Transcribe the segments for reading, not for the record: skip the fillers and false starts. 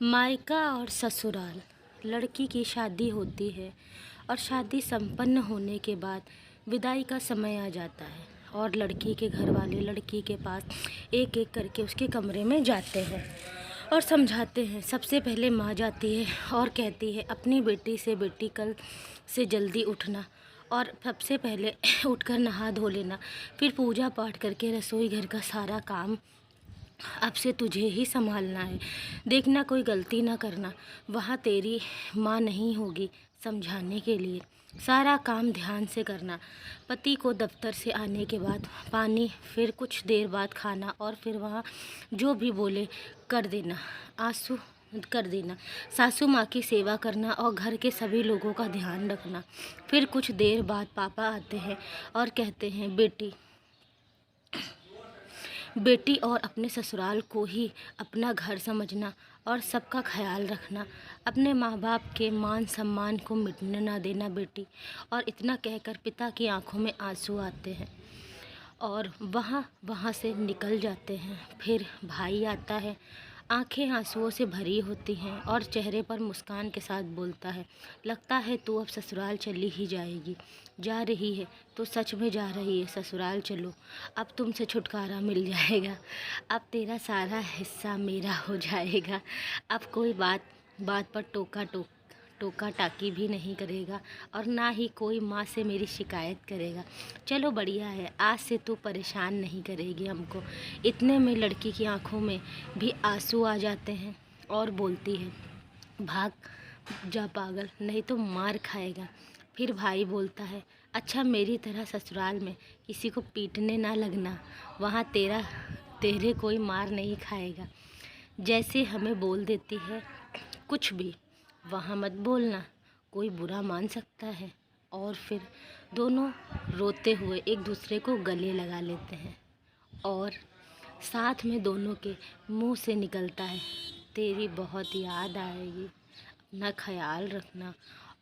मायका और ससुराल। लड़की की शादी होती है और शादी संपन्न होने के बाद विदाई का समय आ जाता है और लड़की के घर वाले लड़की के पास एक एक करके उसके कमरे में जाते हैं और समझाते हैं। सबसे पहले माँ जाती है और कहती है अपनी बेटी से, बेटी कल से जल्दी उठना और सबसे पहले उठकर नहा धो लेना, फिर पूजा पाठ करके रसोई घर का सारा काम अब से तुझे ही संभालना है। देखना कोई गलती ना करना, वहाँ तेरी माँ नहीं होगी समझाने के लिए। सारा काम ध्यान से करना। पति को दफ्तर से आने के बाद पानी, फिर कुछ देर बाद खाना और फिर वहाँ जो भी बोले कर देना, आंसू कर देना। सासू माँ की सेवा करना और घर के सभी लोगों का ध्यान रखना। फिर कुछ देर बाद पापा आते हैं और कहते हैं बेटी और अपने ससुराल को ही अपना घर समझना और सबका ख्याल रखना। अपने माँ बाप के मान सम्मान को मिटने ना देना बेटी। और इतना कहकर पिता की आंखों में आंसू आते हैं और वहाँ से निकल जाते हैं। फिर भाई आता है, आंखें आंसुओं से भरी होती हैं और चेहरे पर मुस्कान के साथ बोलता है, लगता है तू अब ससुराल चली ही जाएगी। जा रही है तो सच में जा रही है। ससुराल चलो, अब तुमसे छुटकारा मिल जाएगा। अब तेरा सारा हिस्सा मेरा हो जाएगा। अब कोई बात बात पर टोका टाकी भी नहीं करेगा और ना ही कोई माँ से मेरी शिकायत करेगा। चलो बढ़िया है, आज से तू परेशान नहीं करेगी हमको। इतने में लड़की की आंखों में भी आंसू आ जाते हैं और बोलती है, भाग जा पागल, नहीं तो मार खाएगा। फिर भाई बोलता है, अच्छा मेरी तरह ससुराल में किसी को पीटने ना लगना, वहाँ तेरे कोई मार नहीं खाएगा। जैसे हमें बोल देती है कुछ भी वहाँ मत बोलना, कोई बुरा मान सकता है। और फिर दोनों रोते हुए एक दूसरे को गले लगा लेते हैं और साथ में दोनों के मुंह से निकलता है, तेरी बहुत याद आएगी, अपना ख्याल रखना।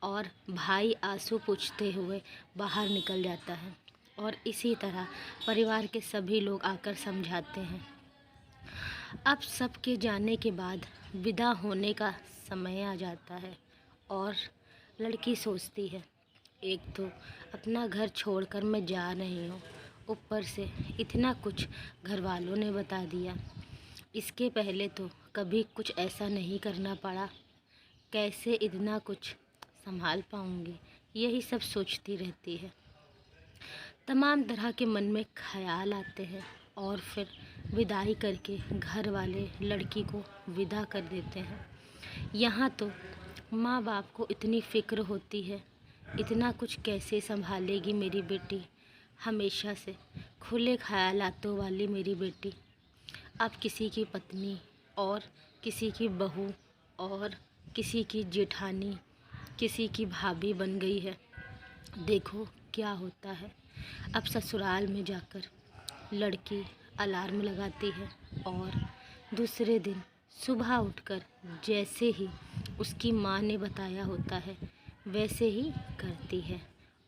और भाई आंसू पोंछते हुए बाहर निकल जाता है और इसी तरह परिवार के सभी लोग आकर समझाते हैं। अब सबके जाने के बाद विदा होने का समय आ जाता है और लड़की सोचती है, एक तो अपना घर छोड़कर मैं जा रही हूँ, ऊपर से इतना कुछ घर वालों ने बता दिया। इसके पहले तो कभी कुछ ऐसा नहीं करना पड़ा, कैसे इतना कुछ संभाल पाऊँगी, यही सब सोचती रहती है। तमाम तरह के मन में ख्याल आते हैं और फिर विदाई करके घर वाले लड़की को विदा कर देते हैं। यहाँ तो माँ बाप को इतनी फ़िक्र होती है, इतना कुछ कैसे संभालेगी मेरी बेटी, हमेशा से खुले ख़यालातों वाली मेरी बेटी अब किसी की पत्नी और किसी की बहू और किसी की जेठानी, किसी की भाभी बन गई है। देखो क्या होता है। अब ससुराल में जाकर लड़की अलार्म लगाती है और दूसरे दिन सुबह उठकर जैसे ही उसकी माँ ने बताया होता है वैसे ही करती है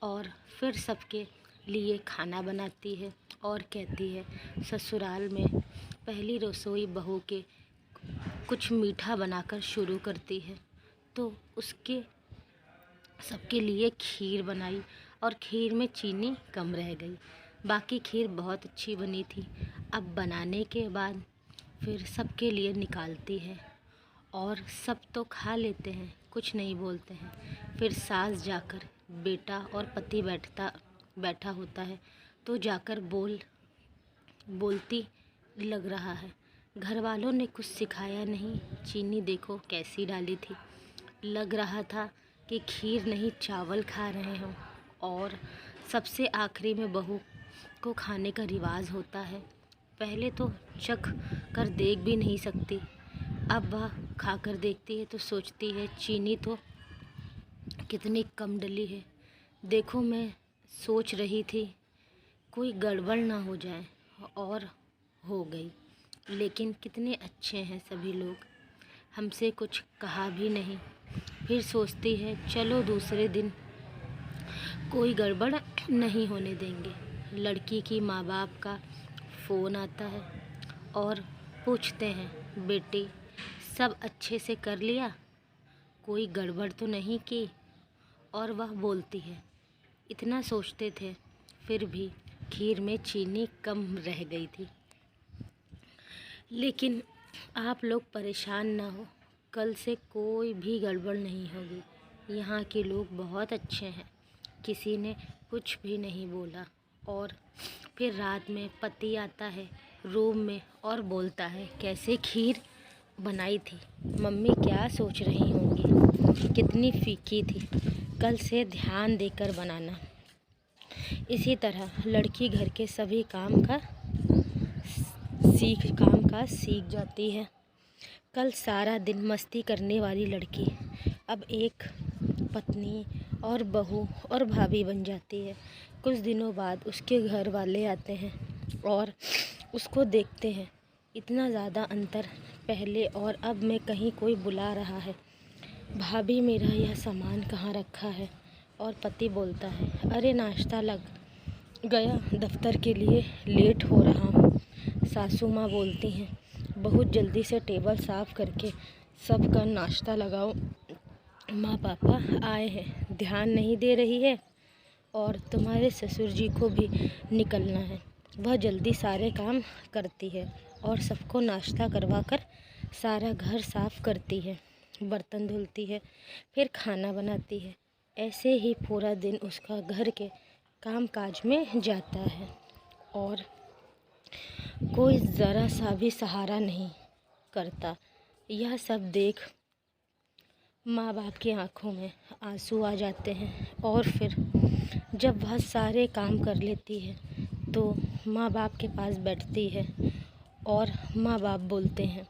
और फिर सबके लिए खाना बनाती है और कहती है ससुराल में पहली रसोई बहू के कुछ मीठा बनाकर शुरू करती है। तो उसके सबके लिए खीर बनाई और खीर में चीनी कम रह गई, बाकी खीर बहुत अच्छी बनी थी। अब बनाने के बाद फिर सबके लिए निकालती है और सब तो खा लेते हैं, कुछ नहीं बोलते हैं। फिर सास जाकर, बेटा और पति बैठा होता है तो जाकर बोलती लग रहा है, घर वालों ने कुछ सिखाया नहीं, चीनी देखो कैसी डाली थी, लग रहा था कि खीर नहीं चावल खा रहे हो। और सबसे आखिरी में बहू को खाने का रिवाज होता है। पहले तो चख कर देख भी नहीं सकती, अब वह खाकर देखती है तो सोचती है चीनी तो कितनी कम डली है। देखो मैं सोच रही थी कोई गड़बड़ ना हो जाए, और हो गई। लेकिन कितने अच्छे हैं सभी लोग, हमसे कुछ कहा भी नहीं। फिर सोचती है चलो दूसरे दिन कोई गड़बड़ नहीं होने देंगे। लड़की की माँ बाप का फ़ोन आता है और पूछते हैं बेटी सब अच्छे से कर लिया, कोई गड़बड़ तो नहीं की। और वह बोलती है, इतना सोचते थे फिर भी खीर में चीनी कम रह गई थी। लेकिन आप लोग परेशान ना हो, कल से कोई भी गड़बड़ नहीं होगी। यहाँ के लोग बहुत अच्छे हैं, किसी ने कुछ भी नहीं बोला। और फिर रात में पति आता है रूम में और बोलता है, कैसे खीर बनाई थी मम्मी, क्या सोच रही होंगी, कितनी फीकी थी, कल से ध्यान देकर बनाना। इसी तरह लड़की घर के सभी काम का सीख जाती है। कल सारा दिन मस्ती करने वाली लड़की अब एक पत्नी और बहू और भाभी बन जाती है। कुछ दिनों बाद उसके घर वाले आते हैं और उसको देखते हैं, इतना ज़्यादा अंतर पहले और अब में कहीं कोई बुला रहा है, भाभी मेरा यह सामान कहाँ रखा है। और पति बोलता है, अरे नाश्ता लग गया, दफ्तर के लिए लेट हो रहा हूँ। सासू माँ बोलती हैं, बहुत जल्दी से टेबल साफ़ करके सबका नाश्ता लगाओ, माँ पापा आए हैं, ध्यान नहीं दे रही है। और तुम्हारे ससुर जी को भी निकलना है। वह जल्दी सारे काम करती है और सबको नाश्ता करवाकर सारा घर साफ़ करती है, बर्तन धुलती है, फिर खाना बनाती है। ऐसे ही पूरा दिन उसका घर के काम काज में जाता है और कोई ज़रा सा भी सहारा नहीं करता। यह सब देख माँ बाप की आंखों में आंसू आ जाते हैं। और फिर जब वह सारे काम कर लेती है तो माँ बाप के पास बैठती है और माँ बाप बोलते हैं,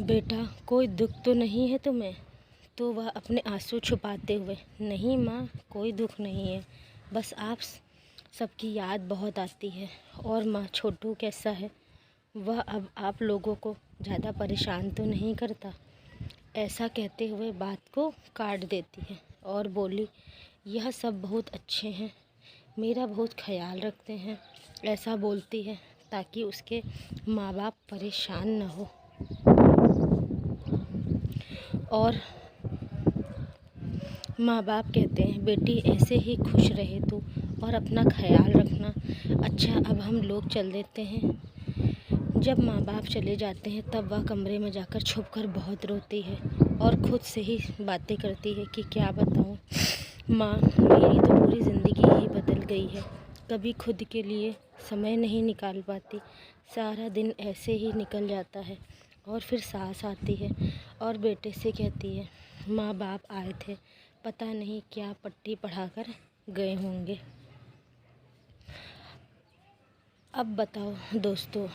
बेटा कोई दुख तो नहीं है तुम्हें? तो वह अपने आंसू छुपाते हुए, नहीं माँ, कोई दुख नहीं है, बस आप सबकी याद बहुत आती है। और माँ, छोटू कैसा है? वह अब आप लोगों को ज़्यादा परेशान तो नहीं करता? ऐसा कहते हुए बात को काट देती है और बोली, यह सब बहुत अच्छे हैं, मेरा बहुत ख्याल रखते हैं। ऐसा बोलती है ताकि उसके माँ बाप परेशान न हो। और माँ बाप कहते हैं, बेटी ऐसे ही खुश रहे तू और अपना ख्याल रखना। अच्छा, अब हम लोग चल देते हैं। जब माँ बाप चले जाते हैं तब वह कमरे में जाकर छुपकर बहुत रोती है और खुद से ही बातें करती है कि क्या बताऊँ माँ, मेरी तो पूरी ज़िंदगी ही बदल गई है। कभी खुद के लिए समय नहीं निकाल पाती, सारा दिन ऐसे ही निकल जाता है। और फिर सास आती है और बेटे से कहती है, माँ बाप आए थे, पता नहीं क्या पट्टी पढ़ाकर गए होंगे। अब बताओ दोस्तों,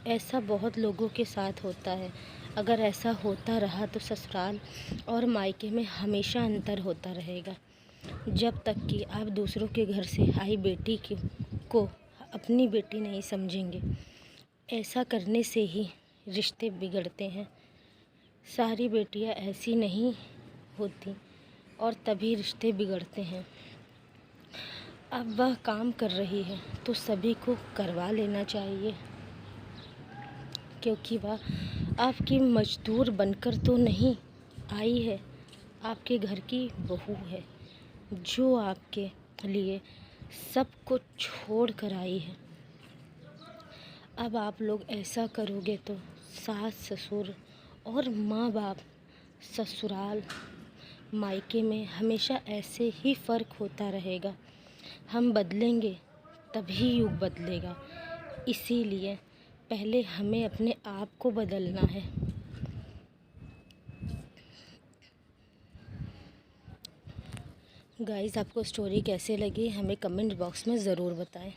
ऐसा बहुत लोगों के साथ होता है। अगर ऐसा होता रहा तो ससुराल और मायके में हमेशा अंतर होता रहेगा, जब तक कि आप दूसरों के घर से आई बेटी को अपनी बेटी नहीं समझेंगे। ऐसा करने से ही रिश्ते बिगड़ते हैं। सारी बेटियां ऐसी नहीं होती और तभी रिश्ते बिगड़ते हैं। अब वह काम कर रही है तो सभी को करवा लेना चाहिए, क्योंकि वह आपकी मजदूर बनकर तो नहीं आई है, आपके घर की बहू है जो आपके लिए सब कुछ छोड़ कर आई है। अब आप लोग ऐसा करोगे तो सास ससुर और माँ बाप, ससुराल मायके में हमेशा ऐसे ही फ़र्क होता रहेगा। हम बदलेंगे तभी युग बदलेगा। इसीलिए पहले हमें अपने आप को बदलना है। गाइस, आपको स्टोरी कैसे लगी हमें कमेंट बॉक्स में ज़रूर बताएं।